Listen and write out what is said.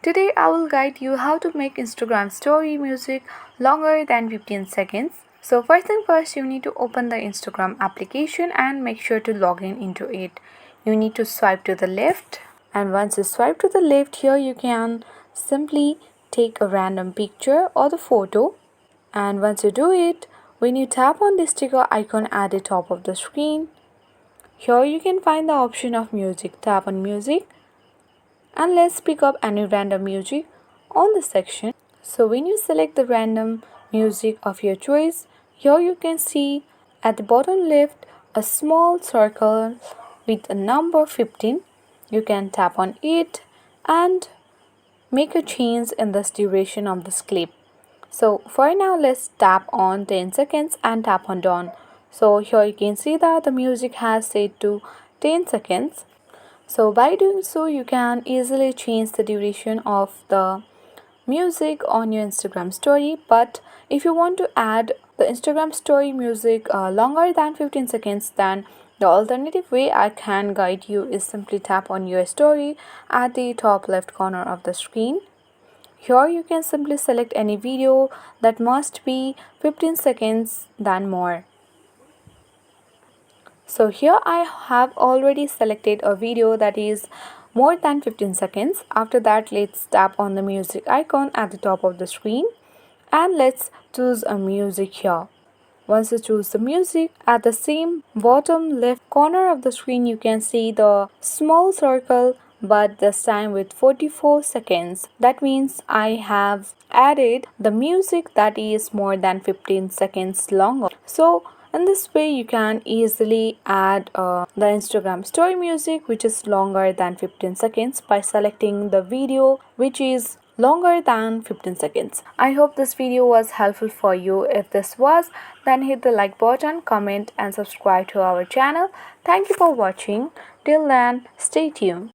Today I will guide you how to make Instagram story music longer than 15 seconds. So first thing first, you need to open the Instagram application and make sure to log in into it. You need to swipe to the left, and once you swipe to the left, here you can simply take a random picture or the photo. And once you do it, when you tap on the sticker icon at the top of the screen, here you can find the option of music. Tap on music and let's pick up any random music on the section. So when you select the random music of your choice, here you can see at the bottom left a small circle with a number 15. You can tap on it and make a change in this duration of this clip. So for now, let's tap on 10 seconds and tap on done. So here you can see that the music has set to 10 seconds. So by doing so, you can easily change the duration of the music on your Instagram story. But if you want to add the Instagram story music longer than 15 seconds, then the alternative way I can guide you is simply tap on your story at the top left corner of the screen. Here you can simply select any video that must be 15 seconds than more. So here I have already selected a video that is more than 15 seconds. After that, let's tap on the music icon at the top of the screen and let's choose a music here. Once you choose the music, at the same bottom left corner of the screen you can see the small circle, but this time with 44 seconds. That means I have added the music that is more than 15 seconds longer. So in this way you can easily add the Instagram story music which is longer than 15 seconds by selecting the video which is longer than 15 seconds. I hope this video was helpful for you. If this was, then hit the like button, comment and subscribe to our channel. Thank you for watching. Till then, stay tuned.